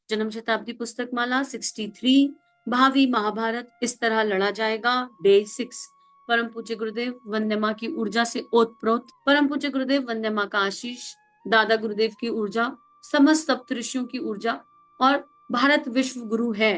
जन्म शताब्दी पुस्तक माला 63, भावी महाभारत इस तरह लड़ा जाएगा, डे 6। परम पूज्य गुरुदेव वंदे माँ की ऊर्जा से ओतप्रोत, परम पूज्य गुरुदेव वंदे माँ का आशीष, दादा गुरुदेव की ऊर्जा, समस्त सप्तऋषियों की ऊर्जा और भारत विश्व गुरु है।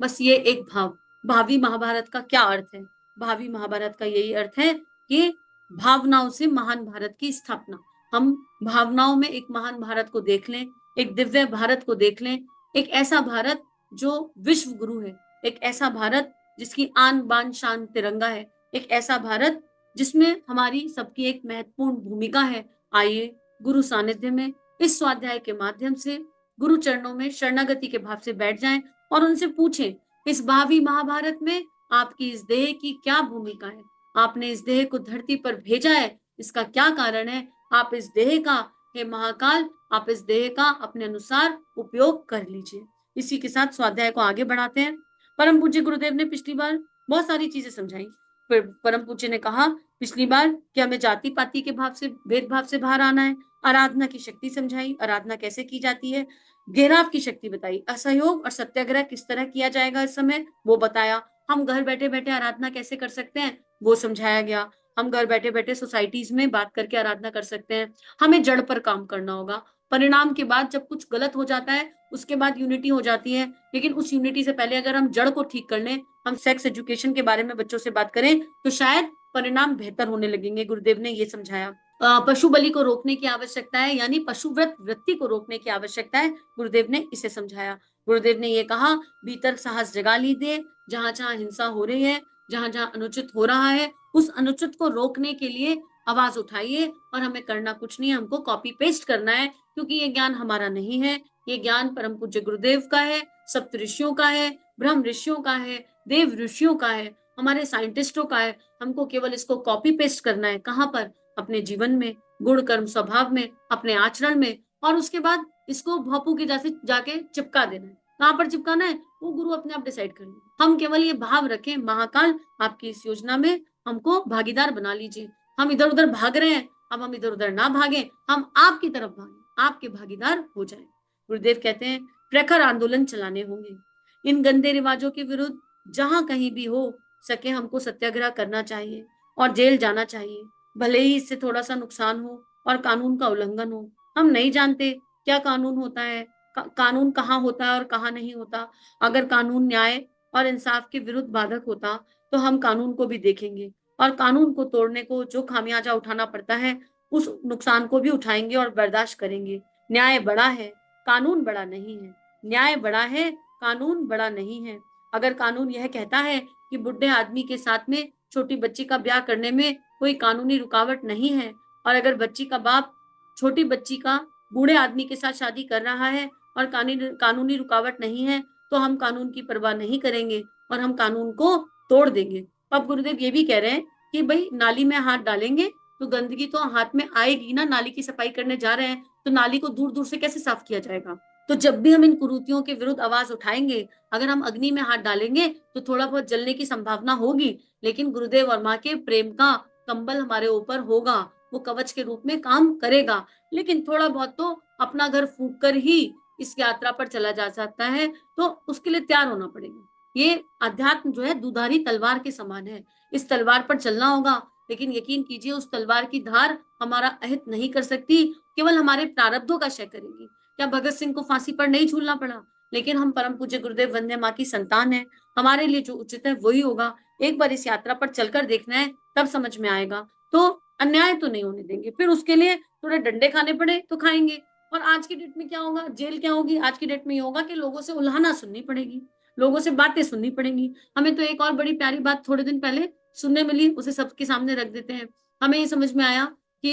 बस ये एक भाव। भावी महाभारत का क्या अर्थ है? भावी महाभारत का यही अर्थ है कि भावनाओं से महान भारत की स्थापना। हम भावनाओं में एक महान भारत को देख लें, एक दिव्य भारत को देख लें, एक ऐसा भारत जो विश्व गुरु है, एक ऐसा भारत जिसकी आन बान शान तिरंगा है, एक ऐसा भारत जिसमें हमारी सबकी एक महत्वपूर्ण भूमिका है। आइए गुरु सानिध्य में इस स्वाध्याय के माध्यम से गुरु चरणों में शरणागति के भाव से बैठ जाएं और उनसे पूछें, इस भावी महाभारत में आपकी इस देह की क्या भूमिका है? आपने इस देह को धरती पर भेजा है, इसका क्या कारण है? आप इस देह का, हे महाकाल, आप इस देह का अपने अनुसार उपयोग कर लीजिए। इसी के साथ स्वाध्याय को आगे बढ़ाते हैं। परम पूज्य गुरुदेव ने पिछली बार बहुत सारी चीजें समझाई। फिर परम पूज्य ने कहा पिछली बार कि हमें जाति पाति के भाव से, भेदभाव से बाहर आना है। आराधना की शक्ति समझाई, आराधना कैसे की जाती है, घेराव की शक्ति बताई, असहयोग और सत्याग्रह किस तरह किया जाएगा इस समय वो बताया। हम घर बैठे बैठे आराधना कैसे कर सकते हैं वो समझाया गया। हम घर बैठे बैठे सोसाइटीज में बात करके आराधना कर सकते हैं। हमें जड़ पर काम करना होगा। परिणाम के बाद जब कुछ गलत हो जाता है उसके बाद यूनिटी हो जाती है, लेकिन उस यूनिटी से पहले अगर हम जड़ को ठीक कर लें, हम सेक्स एजुकेशन के बारे में बच्चों से बात करें तो शायद परिणाम बेहतर होने लगेंगे। गुरुदेव ने ये समझाया। पशु बलि को रोकने की आवश्यकता है, यानी पशुव्रत वृत्ति को रोकने की आवश्यकता है। गुरुदेव ने इसे समझाया। गुरुदेव ने ये कहा, भीतर साहस जगा लीजिए। जहां जहां हिंसा हो रही है, जहां जहां अनुचित हो रहा है, उस अनुचित को रोकने के लिए आवाज उठाइए। और हमें करना कुछ नहीं है, हमको कॉपी पेस्ट करना है, क्योंकि ये ज्ञान हमारा नहीं है। ये ज्ञान परम पूज्य गुरुदेव का है, सप्त ऋषियों का है, ब्रह्म ऋषियों का है, देव ऋषियों का है, हमारे साइंटिस्टों का है। हमको केवल इसको कॉपी पेस्ट करना है। कहाँ पर? अपने जीवन में, गुण कर्म स्वभाव में, अपने आचरण में। और उसके बाद इसको भोपू के जैसे जाके चिपका देना है। कहाँ पर चिपकाना है वो गुरु अपने आप डिसाइड कर लेंगे। हम केवल ये भाव रखें, महाकाल आपकी इस योजना में हमको भागीदार बना लीजिए। हम इधर उधर भाग रहे हैं, अब हम इधर उधर ना भागे, हम आपकी तरफ भागे, आपके भागीदार हो जाए। गुरुदेव कहते हैं प्रखर आंदोलन चलाने होंगे। इन गंदे रिवाजों के विरुद्ध जहां कहीं भी हो सके हमको सत्याग्रह करना चाहिए और जेल जाना चाहिए, भले ही इससे थोड़ा सा नुकसान हो और कानून का उल्लंघन हो। हम नहीं जानते क्या कानून होता है, कानून कहाँ होता है और कहाँ नहीं होता। अगर कानून न्याय और इंसाफ के विरुद्ध बाधक होता तो हम कानून को भी देखेंगे और कानून को तोड़ने को जो खामियाजा उठाना पड़ता है उस नुकसान को भी उठाएंगे और बर्दाश्त करेंगे। न्याय बड़ा है, कानून बड़ा नहीं है। न्याय बड़ा है, कानून बड़ा नहीं है। अगर कानून यह कहता है कि बुढ़े आदमी के साथ में छोटी बच्ची का ब्याह करने में कोई कानूनी रुकावट नहीं है, और अगर बच्ची का बाप छोटी बच्ची का बूढ़े आदमी के साथ शादी कर रहा है और कानूनी रुकावट नहीं है, तो हम कानून की परवाह नहीं करेंगे और हम कानून को तोड़ देंगे। अब गुरुदेव ये भी कह रहे हैं कि भाई नाली में हाथ डालेंगे तो गंदगी तो हाथ में आएगी ना। नाली की सफाई करने जा रहे हैं तो नाली को दूर दूर से कैसे साफ किया जाएगा? तो जब भी हम इन कुरीतियों के विरुद्ध आवाज उठाएंगे, अगर हम अग्नि में हाथ डालेंगे तो थोड़ा बहुत जलने की संभावना होगी, लेकिन गुरुदेव और माँ के प्रेम का कंबल हमारे ऊपर होगा, वो कवच के रूप में काम करेगा। लेकिन थोड़ा बहुत तो अपना घर फूंक कर ही इस यात्रा पर चला जा सकता है, तो उसके लिए तैयार होना पड़ेगा। ये अध्यात्म जो है दुधारी तलवार के समान है, इस तलवार पर चलना होगा। लेकिन यकीन कीजिए उस तलवार की धार हमारा अहित नहीं कर सकती, केवल हमारे प्रारब्धों का क्षय करेगी। क्या भगत सिंह को फांसी पर नहीं झूलना पड़ा? लेकिन हम परम पूज्य गुरुदेव वंदे माँ की संतान है, हमारे लिए जो उचित है वही होगा। एक बार इस यात्रा पर चलकर देखना है, तब समझ में आएगा। तो अन्याय तो नहीं होने देंगे, फिर उसके लिए थोड़े डंडे खाने पड़े तो खाएंगे। और आज की डेट में क्या होगा, जेल क्या होगी? आज की डेट में ये होगा कि लोगों से उल्हाना सुननी पड़ेगी, लोगों से बातें सुननी पड़ेंगी। हमें तो एक और बड़ी प्यारी बात थोड़े दिन पहले सुनने मिली, उसे सबके सामने रख देते हैं। हमें ये समझ में आया कि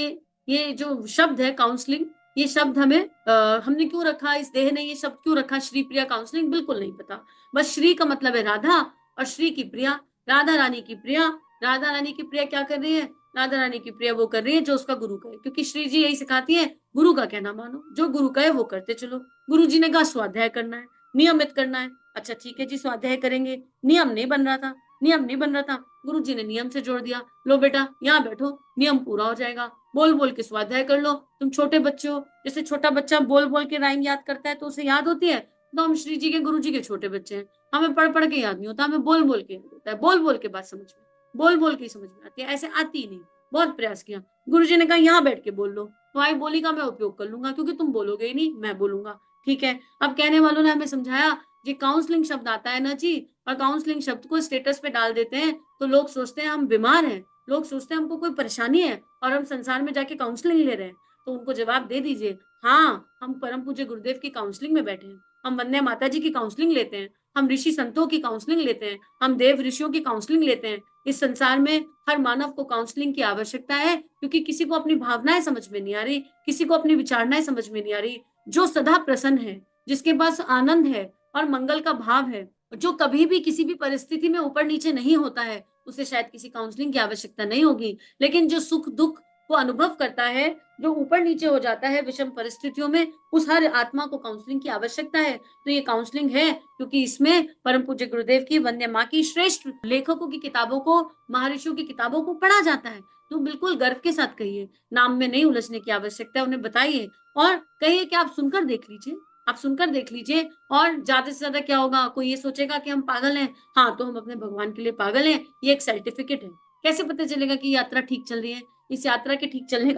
ये जो शब्द है काउंसलिंग, ये शब्द हमने क्यों रखा, इस देह ने ये शब्द क्यों रखा, श्री प्रिया काउंसलिंग? बिल्कुल नहीं पता। बस श्री का मतलब है राधा और श्री की प्रिया, राधा रानी की प्रिया। राधा रानी की प्रिया क्या कर रही है? राधा रानी की प्रिया वो कर रही है जो उसका गुरु कहे, क्योंकि श्री जी यही सिखाती है, गुरु का कहना मानो, जो गुरु कहे वो करते चलो। गुरु जी ने कहा स्वाध्याय करना है, नियमित करना है। अच्छा ठीक है जी, स्वाध्याय करेंगे। नियम नहीं बन रहा था, नियम नहीं बन रहा था, गुरु जी ने नियम से जोड़ दिया। लो बेटा यहाँ बैठो, नियम पूरा हो जाएगा, बोल बोल के स्वाध्याय कर लो। तुम छोटे बच्चे हो, जैसे छोटा बच्चा बोल बोल के राइम याद करता है तो उसे याद होती है, तो हम श्री जी के गुरु जी के छोटे बच्चे हैं, हमें पढ़ पढ़ के याद नहीं होता, हमें बोल बोल के याद होता है, बोल बोल के बात समझ में, बोल बोल के समझ में आती है, ऐसे आती ही नहीं। बहुत प्रयास किया, गुरु जी ने कहा यहाँ बैठ के बोल लो, तुम्हारी बोली का मैं उपयोग कर लूंगा, क्योंकि तुम बोलोगे ही नहीं, मैं बोलूंगा। ठीक है, अब कहने वालों ने हमें समझाया, ये काउंसलिंग शब्द आता है ना जी, और काउंसलिंग शब्द को स्टेटस पे डाल देते हैं, तो लोग सोचते हैं हम बीमार हैं, लोग सोचते हैं हमको कोई परेशानी है और हम संसार में जाके काउंसलिंग ले रहे हैं। तो उनको जवाब दे दीजिए, हाँ, हम परम पूज्य गुरुदेव की काउंसलिंग में बैठे हैं, हम वंदे माता जी की काउंसलिंग लेते हैं, हम ऋषि संतों की काउंसलिंग लेते हैं, हम देव ऋषियों की काउंसलिंग लेते हैं। इस संसार में हर मानव को काउंसलिंग की आवश्यकता है, क्योंकि किसी को अपनी भावनाएं समझ में नहीं आ रही, किसी को अपनी विचारणाएं समझ में नहीं आ रही। जो सदा प्रसन्न है, जिसके पास आनंद है और मंगल का भाव है, जो कभी भी किसी भी परिस्थिति में ऊपर नीचे नहीं होता है, उसे शायद किसी काउंसलिंग की आवश्यकता नहीं होगी। लेकिन जो सुख दुख को अनुभव करता है, जो ऊपर नीचे हो जाता है विषम परिस्थितियों में, उस हर आत्मा को काउंसलिंग की आवश्यकता है। तो ये काउंसलिंग है, क्योंकि इसमें परम पूज्य गुरुदेव की, वंदे माँ की श्रेष्ठ लेखकों की किताबों को, महर्षियों की किताबों को पढ़ा जाता है। तो बिल्कुल गर्व के साथ कहिए, नाम में नहीं उलझने की आवश्यकता है, उन्हें बताइए और कहिए कि आप सुनकर देख लीजिए, आप सुनकर देख लीजिए। और ज्यादा से ज्यादा क्या होगा, कोई ये सोचेगा कि हम पागल हैं, हाँ तो हम अपने भगवान के लिए पागल हैं, ये एक सर्टिफिकेट है। कैसे पता चलेगा कि यात्रा ठीक चल रही है? इस यात्रा के ठीक चलने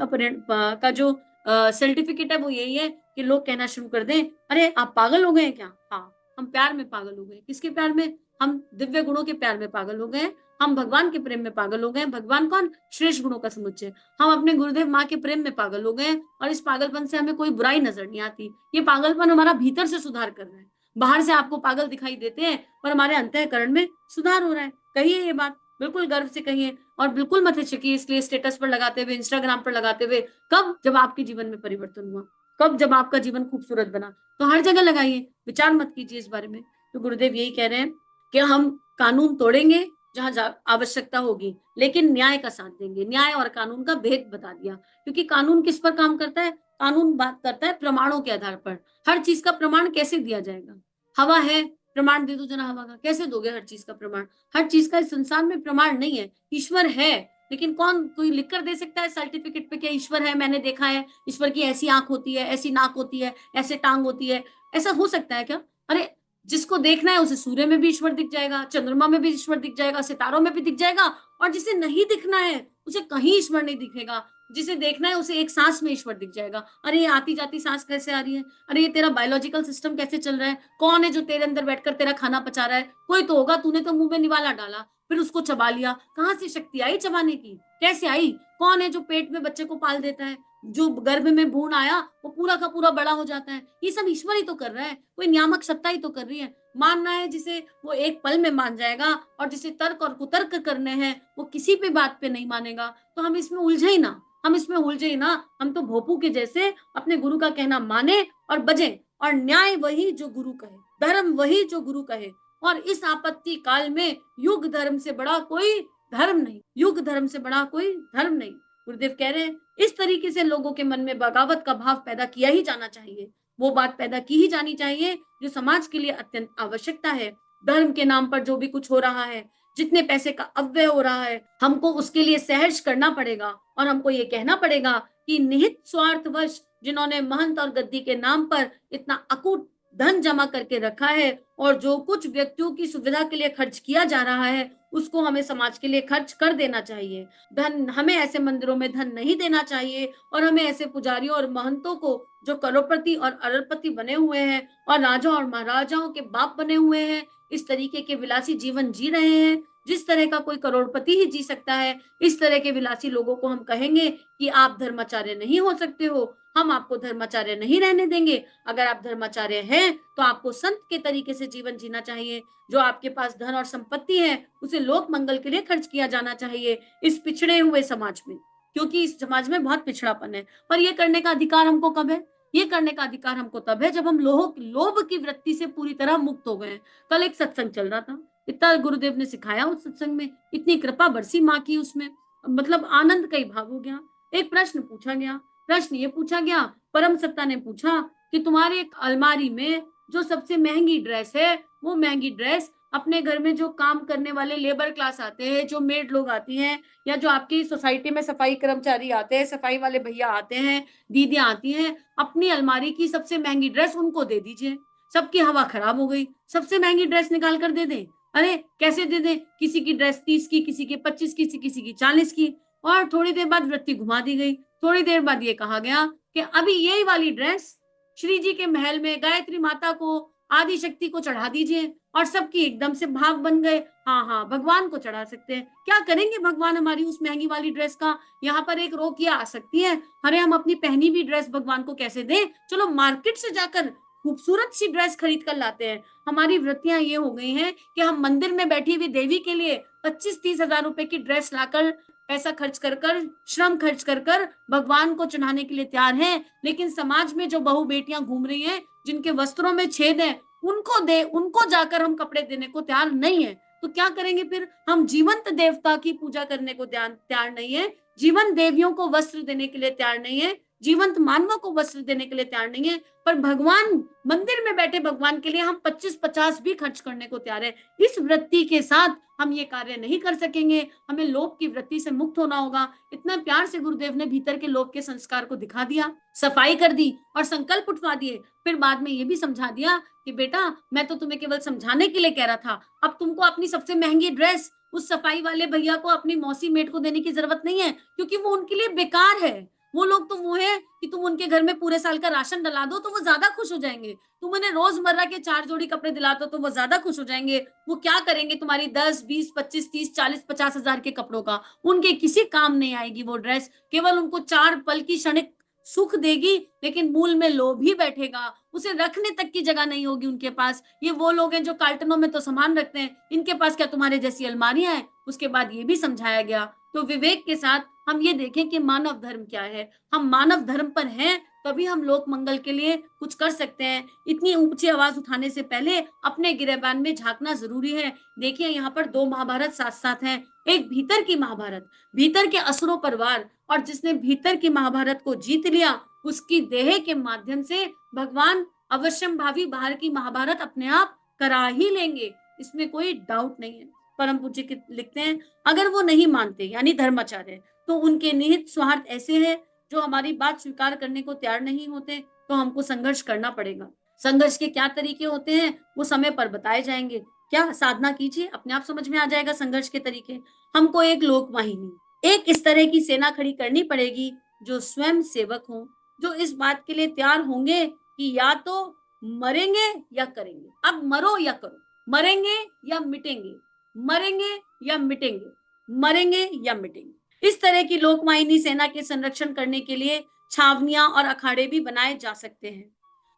का जो सर्टिफिकेट है वो यही है कि लोग कहना शुरू कर दें, अरे आप पागल हो गए हैं क्या? हाँ, हम प्यार में पागल हो गए। किसके प्यार में? हम दिव्य गुणों के प्यार में पागल हो गए, हम भगवान के प्रेम में पागल हो गए। भगवान कौन? श्रेष्ठ गुणों का समुच्चय। हम अपने गुरुदेव माँ के प्रेम में पागल हो गए, और इस पागलपन से हमें कोई बुराई नजर नहीं आती। ये पागलपन हमारा भीतर से सुधार कर रहा है। बाहर से आपको पागल दिखाई देते हैं, पर हमारे अंतःकरण में सुधार हो रहा है। कहिए ये बात, बिल्कुल गर्व से कहिए, और बिल्कुल मत हिचकिए इसलिए स्टेटस पर लगाते हुए, इंस्टाग्राम पर लगाते हुए। कब? जब आपके जीवन में परिवर्तन हुआ, कब? जब आपका जीवन खूबसूरत बना। तो हर जगह लगाइए, विचार मत कीजिए इस बारे में। तो गुरुदेव यही कह रहे हैं कि हम कानून तोड़ेंगे जहां आवश्यकता होगी, लेकिन न्याय का साथ देंगे। न्याय और कानून का भेद बता दिया, क्योंकि कानून किस पर काम करता है? कानून बात करता है प्रमाणों के आधार पर। हर चीज का प्रमाण कैसे दिया जाएगा? हवा है, प्रमाण दे दो जरा हवा का, कैसे दोगे हर चीज का प्रमाण? हर चीज का इस संसार में प्रमाण नहीं है। ईश्वर है, लेकिन कौन कोई लिख कर दे सकता है सर्टिफिकेट पे कि ईश्वर है, मैंने देखा है, ईश्वर की ऐसी आंख होती है, ऐसी नाक होती है, ऐसे टांग होती है? ऐसा हो सकता है क्या? अरे, जिसको देखना है उसे सूर्य में भी ईश्वर दिख जाएगा, चंद्रमा में भी ईश्वर दिख जाएगा, सितारों में भी दिख जाएगा, और जिसे नहीं दिखना है उसे कहीं ईश्वर नहीं दिखेगा। जिसे देखना है उसे एक सांस में ईश्वर दिख जाएगा। अरे ये आती जाती सांस कैसे आ रही है? अरे ये तेरा बायोलॉजिकल सिस्टम कैसे चल रहा है? कौन है जो तेरे अंदर बैठकर तेरा खाना पचा रहा है? कोई तो होगा, तूने तो मुंह में निवाला डाला, फिर उसको चबा लिया। कहाँ से शक्ति आई चबाने की? कैसे आई? कौन है जो पेट में बच्चे को पाल देता है? जो गर्भ में भ्रूण आया वो पूरा का पूरा बड़ा हो जाता है। ये सब ईश्वर ही तो कर रहा है, कोई नियामक सत्ता ही तो कर रही है। मानना है जिसे, वो एक पल में मान जाएगा, और जिसे तर्क और कुतर्क करने हैं वो किसी भी बात पे नहीं मानेगा। तो हम इसमें उलझे ही ना, हम इसमें उलझे ही ना। हम तो भोपू के जैसे अपने गुरु का कहना माने और बजे, और न्याय वही जो गुरु कहे, धर्म वही जो गुरु कहे। और इस आपत्ति काल में युग धर्म से बड़ा कोई धर्म नहीं, युग धर्म से बड़ा कोई धर्म नहीं। गुरुदेव कह रहे हैं इस तरीके से लोगों के मन में बगावत का भाव पैदा किया ही जाना चाहिए, वो बात पैदा की ही जानी चाहिए जो समाज के लिए अत्यंत आवश्यकता है। धर्म के नाम पर जो भी कुछ हो रहा है, जितने पैसे का अपव्यय हो रहा है, हमको उसके लिए सहर्ष करना पड़ेगा, और हमको ये कहना पड़ेगा कि निहित स्वार्थवश जिन्होंने महंत और गद्दी के नाम पर इतना अकूट धन जमा करके रखा है, और जो कुछ व्यक्तियों की सुविधा के लिए खर्च किया जा रहा है, उसको हमें समाज के लिए खर्च कर देना चाहिए। धन, हमें ऐसे मंदिरों में धन नहीं देना चाहिए, और हमें ऐसे पुजारियों और महंतों को जो करोड़पति और अरबपति बने हुए हैं और राजा और महाराजाओं के बाप बने हुए हैं, इस तरीके के विलासी जीवन जी रहे हैं जिस तरह का कोई करोड़पति ही जी सकता है, इस तरह के विलासी लोगों को हम कहेंगे कि आप धर्माचार्य नहीं हो सकते हो, हम आपको धर्माचार्य नहीं रहने देंगे। अगर आप धर्माचार्य हैं तो आपको संत के तरीके से जीवन जीना चाहिए। जो आपके पास धन और संपत्ति है उसे लोक मंगल के लिए खर्च किया जाना चाहिए इस पिछड़े हुए समाज में, क्योंकि इस समाज में बहुत पिछड़ापन है। पर ये करने का अधिकार हमको कब है? ये करने का अधिकार हमको तब है जब हम लोभ की वृत्ति से पूरी तरह मुक्त हो गए। कल एक सत्संग चल रहा था, इतना गुरुदेव ने सिखाया उस सत्संग में, इतनी कृपा बरसी माँ की उसमें, मतलब आनंद का ही भाव हो गया। एक प्रश्न पूछा गया, प्रश्न ये पूछा गया, परम सत्ता ने पूछा कि तुम्हारे एक अलमारी में जो सबसे महंगी ड्रेस है, वो महंगी ड्रेस अपने घर में जो काम करने वाले लेबर क्लास आते हैं, जो मेड लोग आती हैं, या जो आपकी सोसाइटी में सफाई कर्मचारी आते हैं, सफाई वाले भैया आते हैं, दीदियां आती हैं, अपनी अलमारी की सबसे महंगी ड्रेस उनको दे दीजिए। सबकी हवा खराब हो गई, सबसे महंगी ड्रेस निकाल कर दे दें। अरे कैसे दे दें? किसी की ड्रेस 30 की, किसी की 25 की, किसी की 40 की। और थोड़ी देर बाद वृत्ति घुमा दी गई। थोड़ी देर बाद ये कहा गया कि अभी यही वाली ड्रेस श्री जी के महल में गायत्री माता को, आदि शक्ति को चढ़ा दीजिए। और सबकी एकदम से भाव बन गए, हाँ हाँ भगवान को चढ़ा सकते हैं। क्या करेंगे भगवान हमारी उस महंगी वाली ड्रेस का? यहाँ पर एक रोकिया आ सकती है। अरे हम अपनी पहनी हुई ड्रेस भगवान को कैसे दें? चलो मार्केट से जाकर खूबसूरत सी ड्रेस खरीद कर लाते हैं। हमारी वृत्तियां ये हो गई हैं कि हम मंदिर में बैठी हुई देवी के लिए 25-30 हजार रुपए की ड्रेस लाकर, पैसा खर्च कर कर, श्रम खर्च कर कर भगवान को चढ़ाने के लिए तैयार हैं। लेकिन समाज में जो बहू बेटियां घूम रही हैं, जिनके वस्त्रों में छेद है, उनको जाकर हम कपड़े देने को तैयार नहीं है। तो क्या करेंगे फिर? हम जीवंत देवता की पूजा करने को तैयार नहीं है, जीवंत देवियों को वस्त्र देने के लिए तैयार नहीं है, जीवंत मानवों को वस्त्र देने के लिए तैयार नहीं है। पर भगवान, मंदिर में बैठे भगवान के लिए हम 25-50 भी खर्च करने को तैयार है। इस वृत्ति के साथ हम ये कार्य नहीं कर सकेंगे। हमें लोभ की वृत्ति से मुक्त होना होगा। इतना प्यार से गुरुदेव ने भीतर के लोभ के संस्कार को दिखा दिया, सफाई कर दी और संकल्प उठवा दिए। फिर बाद में ये भी समझा दिया कि बेटा मैं तो तुम्हें केवल समझाने के लिए कह रहा था, अब तुमको अपनी सबसे महंगी ड्रेस उस सफाई वाले भैया को, अपनी मौसी मेट को देने की जरूरत नहीं है, क्योंकि वो उनके लिए बेकार है। वो लोग तो वो है कि तुम उनके घर में पूरे साल का राशन डला दो तो वो ज्यादा खुश हो जाएंगे। तुम उन्हें रोजमर्रा के 4 जोड़ी कपड़े दिला दो तो वो ज्यादा खुश हो जाएंगे। वो क्या करेंगे तुम्हारी 10, 20, 25, 30, 40, 50 हजार के कपड़ों का? उनके किसी काम नहीं आएगी वो ड्रेस। केवल उनको 4 पल की क्षणिक सुख देगी, लेकिन मूल में लोभ ही बैठेगा। उसे रखने तक की जगह नहीं होगी उनके पास। ये वो लोग हैं जो कार्टनों में तो सामान रखते हैं, इनके पास क्या तुम्हारे जैसी अलमारियां हैं? उसके बाद ये भी समझाया गया। तो विवेक के साथ हम ये देखें कि मानव धर्म क्या है। हम मानव धर्म पर हैं, तभी हम लोक मंगल के लिए कुछ कर सकते हैं। इतनी ऊंची आवाज उठाने से पहले अपने गिरेबान में झांकना जरूरी है। देखिए यहाँ पर 2 महाभारत साथ साथ हैं। एक भीतर की महाभारत, भीतर के असुरों पर वार, और जिसने भीतर की महाभारत को जीत लिया, उसकी देह के माध्यम से भगवान अवश्यम भावी बाहर की महाभारत अपने आप करा ही लेंगे। इसमें कोई डाउट नहीं है। परम पूज्य लिखते हैं, अगर वो नहीं मानते यानी धर्माचार्य, तो उनके निहित स्वार्थ ऐसे हैं जो हमारी बात स्वीकार करने को तैयार नहीं होते, तो हमको संघर्ष करना पड़ेगा। संघर्ष के क्या तरीके होते हैं वो समय पर बताए जाएंगे। क्या साधना कीजिए, अपने आप समझ में आ जाएगा संघर्ष के तरीके। हमको एक लोक वाहिनी, एक इस तरह की सेना खड़ी करनी पड़ेगी जो स्वयं सेवक हो, जो इस बात के लिए तैयार होंगे कि या तो मरेंगे या करेंगे। अब मरो या करो, मरेंगे या मिटेंगे, मरेंगे या मिटेंगे, मरेंगे या मिटेंगे। इस तरह की लोकवाहिनी सेना के संरक्षण करने के लिए छावनियां और अखाड़े भी बनाए जा सकते हैं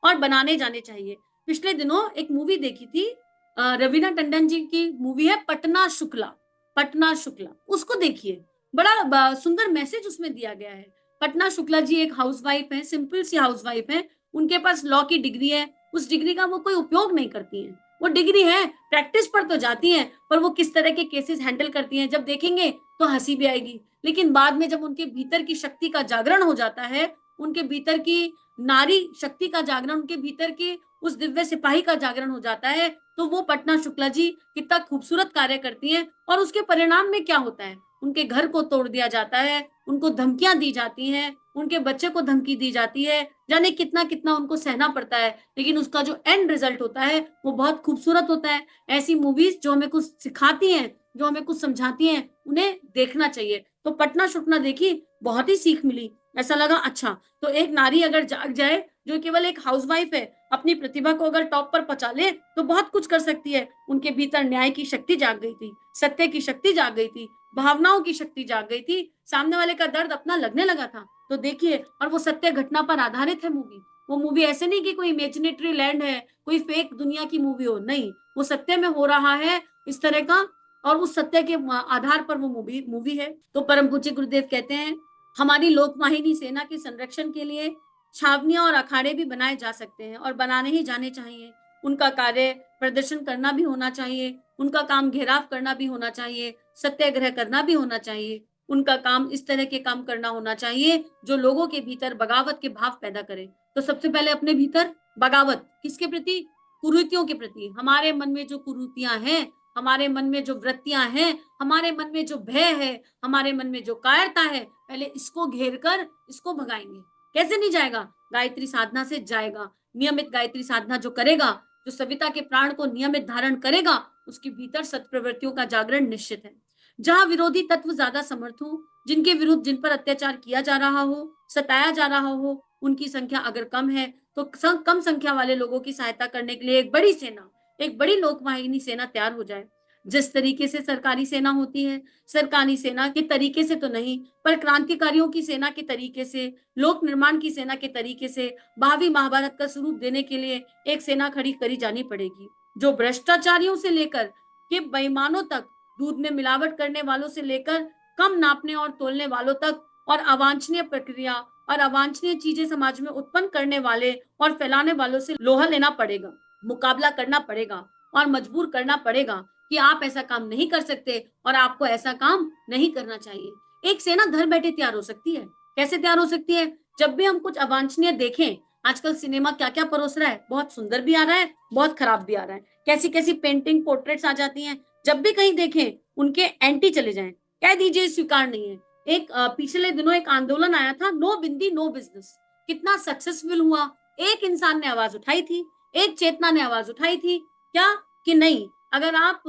और बनाने जाने चाहिए। पिछले दिनों एक मूवी देखी थी, रवीना टंडन जी की मूवी है पटना शुक्ला। पटना शुक्ला, उसको देखिए, बड़ा सुंदर मैसेज उसमें दिया गया है। पटना शुक्ला जी एक हाउसवाइफ है, सिंपल सी हाउसवाइफ है। उनके पास लॉ की डिग्री है, उस डिग्री का वो कोई उपयोग नहीं करती हैं। वो डिग्री है, प्रैक्टिस पर तो जाती हैं, पर वो किस तरह के केसेस हैंडल करती हैं जब देखेंगे तो हंसी भी आएगी। लेकिन बाद में जब उनके भीतर की शक्ति का जागरण हो जाता है, उनके भीतर की नारी शक्ति का जागरण, उनके भीतर की उस दिव्य सिपाही का जागरण हो जाता है, तो वो पटना शुक्ला जी कितना खूबसूरत कार्य करती हैं। और उसके परिणाम में क्या होता है? उनके घर को तोड़ दिया जाता है, उनको धमकियां दी जाती हैं, उनके बच्चे को धमकी दी जाती है, जाने कितना कितना उनको सहना पड़ता है, लेकिन उसका जो एंड रिजल्ट होता है वो बहुत खूबसूरत होता है। ऐसी मूवीज जो हमें कुछ सिखाती हैं, जो हमें कुछ समझाती हैं, उन्हें देखना चाहिए। तो पटना शुक्ला देखी, बहुत ही सीख मिली। ऐसा लगा अच्छा, तो एक नारी अगर जाग जाए जो केवल एक हाउसवाइफ है, अपनी प्रतिभा को अगर टॉप पर पहुंचा ले तो बहुत कुछ कर सकती है। उनके भीतर न्याय की शक्ति जाग गई थी, सत्य की शक्ति जाग गई थी, भावनाओं की शक्ति जाग गई थी, सामने वाले का दर्द अपना लगने लगा था। तो देखिए, और वो सत्य घटना पर आधारित है मूवी। वो मूवी ऐसे नहीं कि कोई इमेजिनेटरी लैंड है, कोई फेक दुनिया की मूवी हो, नहीं, वो सत्य में हो रहा है इस तरह का, और उस सत्य के आधार पर वो मूवी है। तो परम पूज्य गुरुदेव कहते हैं, हमारी लोकवाहिनी सेना के संरक्षण के लिए छावनियां और अखाड़े भी बनाए जा सकते हैं और बनाने ही जाने चाहिए। उनका कार्य प्रदर्शन करना भी होना चाहिए, उनका काम घेराव करना भी होना चाहिए, सत्याग्रह करना भी होना चाहिए। उनका काम इस तरह के काम करना होना चाहिए जो लोगों के भीतर बगावत के भाव पैदा करे। तो सबसे पहले अपने भीतर बगावत, किसके प्रति? कुरीतियों के प्रति। हमारे मन में जो कुरीतियां हैं, हमारे मन में जो वृत्तियां हैं, हमारे मन में जो भय है, हमारे मन में जो कायरता है, पहले इसको घेर कर इसको भगाएंगे। कैसे नहीं जाएगा? गायत्री साधना से जाएगा। नियमित गायत्री साधना जो करेगा, जो सभ्यता के प्राण को नियमित धारण करेगा, उसके भीतर सत्प्रवृत्तियों का जागरण निश्चित है। जहां विरोधी तत्व ज्यादा समर्थ हो, जिनके विरुद्ध जिन पर अत्याचार किया जा रहा हो, सताया जा रहा हो, उनकी संख्या अगर कम है तो कम संख्या वाले लोगों की सहायता करने के लिए एक बड़ी सेना, एक बड़ी लोकवाहिनी सेना तैयार हो जाए। जिस तरीके से सरकारी सेना होती है, सरकारी सेना के तरीके से तो नहीं, पर क्रांतिकारियों की सेना के तरीके से, लोक निर्माण की सेना के तरीके से भावी महाभारत का स्वरूप देने के लिए एक सेना खड़ी करी जानी पड़ेगी, जो भ्रष्टाचारियों से लेकर के बेईमानों तक, दूध में मिलावट करने वालों से लेकर कम नापने और तोलने वालों तक, और अवांछनीय प्रक्रिया और अवांछनीय चीजें समाज में उत्पन्न करने वाले और फैलाने वालों से लोहा लेना पड़ेगा, मुकाबला करना पड़ेगा और मजबूर करना पड़ेगा कि आप ऐसा काम नहीं कर सकते और आपको ऐसा काम नहीं करना चाहिए। एक सेना घर बैठे तैयार हो सकती है। कैसे तैयार हो सकती है? जब भी हम कुछ अवांछनीय देखें, आजकल सिनेमा क्या क्या परोस रहा है, बहुत सुंदर भी आ रहा है, बहुत खराब भी आ रहा है, कैसी कैसी पेंटिंग पोर्ट्रेट्स आ जाती हैं, जब भी कहीं देखें उनके एंटी चले जाएं, कह दीजिए स्वीकार नहीं है। एक पिछले दिनों एक आंदोलन आया था, नो बिंदी नो बिजनेस, कितना सक्सेसफुल हुआ। एक इंसान ने आवाज उठाई थी, एक चेतना ने आवाज उठाई थी, क्या कि नहीं, अगर आप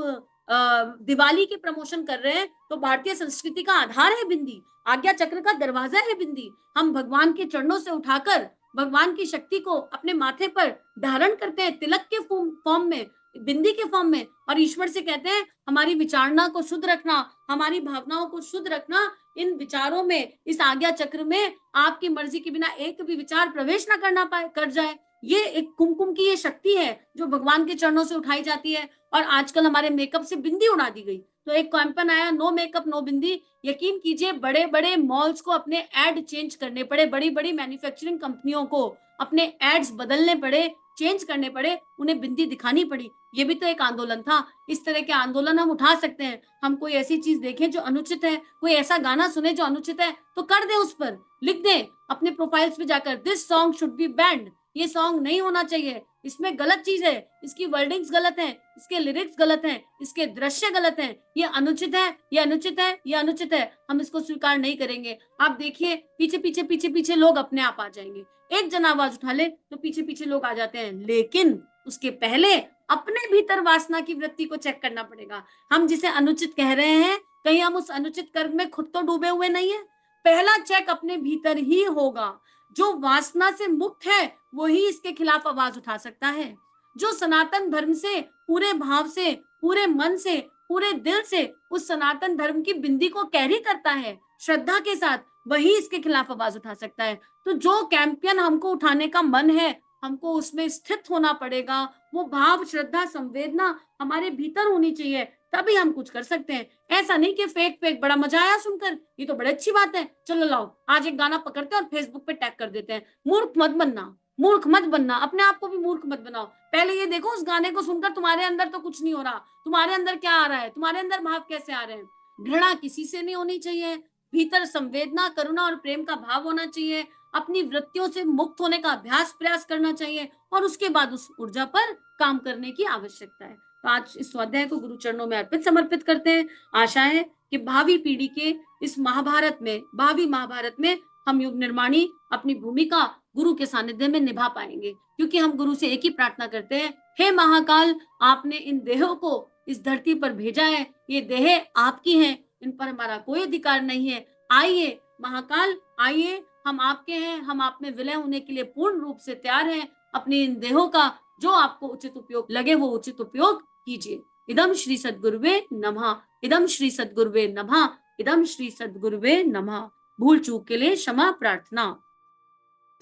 दिवाली के प्रमोशन कर रहे हैं तो भारतीय संस्कृति का आधार है बिंदी, आज्ञा चक्र का दरवाजा है बिंदी। हम भगवान के चरणों से उठाकर भगवान की शक्ति को अपने माथे पर धारण करते हैं, तिलक के फॉर्म में, बिंदी के फॉर्म में, और ईश्वर से कहते हैं हमारी विचारना को शुद्ध रखना, हमारी भावनाओं को शुद्ध रखना, इन विचारों में, इस आज्ञा चक्र में आपकी मर्जी के बिना एक भी विचार प्रवेश ना करना पाए कर जाए। ये एक कुमकुम की ये शक्ति है जो भगवान के चरणों से उठाई जाती है। और आजकल हमारे मेकअप से बिंदी उड़ा दी गई, तो एक कैंपेन आया, नो मेकअप नो बिंदी। यकीन कीजिए बड़े बड़े मॉल्स को अपने एड चेंज करने पड़े, बड़ी बड़ी मैन्युफैक्चरिंग कंपनियों को अपने एड्स बदलने पड़े, चेंज करने पड़े, उन्हें बिंदी दिखानी पड़ी। ये भी तो एक आंदोलन था। इस तरह के आंदोलन हम उठा सकते हैं। हम कोई ऐसी चीज देखें जो अनुचित है, कोई ऐसा गाना सुने जो अनुचित है, तो कर दे, उस पर लिख दे अपने प्रोफाइल्स पे जाकर, this song should be band, ये सॉन्ग नहीं होना चाहिए, इसमें गलत चीज है, इसकी वर्डिंग्स गलत हैं, इसके लिरिक्स गलत हैं, इसके दृश्य गलत हैं, ये अनुचित है, ये अनुचित है, ये अनुचित है, हम इसको स्वीकार नहीं करेंगे। आप देखिए पीछे पीछे पीछे पीछे लोग अपने आप आ जाएंगे। एक जन आवाज उठा ले तो पीछे पीछे लोग आ जाते हैं, लेकिन उसके पहले अपने भीतर वासना की वृत्ति को चेक करना पड़ेगा। हम जिसे अनुचित कह रहे हैं, कहीं हम उस अनुचित कर्म में खुद तो डूबे हुए नहीं है? पहला चेक अपने भीतर ही होगा। जो वासना से मुक्त है वही इसके खिलाफ आवाज उठा सकता है। जो सनातन धर्म से पूरे भाव से, पूरे मन से, पूरे दिल से उस सनातन धर्म की बिंदी को कैरी करता है श्रद्धा के साथ, वही इसके खिलाफ आवाज उठा सकता है। तो जो कैंपेन हमको उठाने का मन है, हमको उसमें स्थित होना पड़ेगा। वो भाव, श्रद्धा, संवेदना हमारे भीतर होनी चाहिए, तभी हम कुछ कर सकते हैं। ऐसा नहीं कि फेक फेक, बड़ा मजा आया सुनकर, ये तो बड़ी अच्छी बात है, चलो लाओ आज एक गाना पकड़ते हैं और फेसबुक पे टैग कर देते हैं। मूर्ख मत बनना, मूर्ख मत बनना, अपने आप को भी मूर्ख मत बनाओ। पहले ये देखो उस गाने को सुनकर तुम्हारे अंदर तो कुछ नहीं हो रहा, तुम्हारे अंदर क्या आ रहा है, तुम्हारे अंदर भाव कैसे आ रहे हैं। घृणा किसी से नहीं होनी चाहिए, भीतर संवेदना, करुणा और प्रेम का भाव होना चाहिए। अपनी वृत्तियों से मुक्त होने का अभ्यास प्रयास करना चाहिए और उसके बाद उस ऊर्जा पर काम करने की आवश्यकता है। तो आज इस स्वाध्याय को गुरु चरणों में अर्पित समर्पित करते हैं। आशा है कि भावी पीढ़ी के इस महाभारत में, भावी महाभारत में हम युग निर्माणी अपनी भूमिका गुरु के सानिध्य में निभा पाएंगे, क्योंकि हम गुरु से एक ही प्रार्थना करते हैं, हे महाकाल, आपने इन देहों को इस धरती पर भेजा है, ये देह आपकी हैं, इन पर हमारा कोई अधिकार नहीं है। आइए महाकाल, आइए, हम आपके हैं, हम आप में विलय होने के लिए पूर्ण रूप से तैयार हैं। अपनी इन देहों का जो आपको उचित उपयोग लगे वो उचित उपयोग कीजिए। इदम श्री सद्गुरुवे नमः, इदम श्री सद्गुरुवे नमः, इदम श्री सद्गुरुवे नमः। भूल चूक के लिए क्षमा प्रार्थना।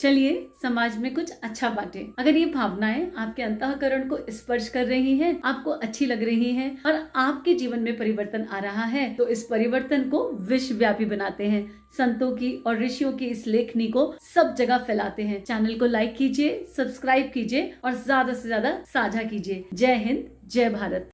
चलिए समाज में कुछ अच्छा बांटे। अगर ये भावनाएं आपके अंतःकरण को स्पर्श कर रही हैं, आपको अच्छी लग रही हैं और आपके जीवन में परिवर्तन आ रहा है, तो इस परिवर्तन को विश्वव्यापी बनाते हैं। संतों की और ऋषियों की इस लेखनी को सब जगह फैलाते हैं। चैनल को लाइक कीजिए, सब्सक्राइब कीजिए और ज्यादा से ज्यादा साझा कीजिए। जय हिंद, जय भारत।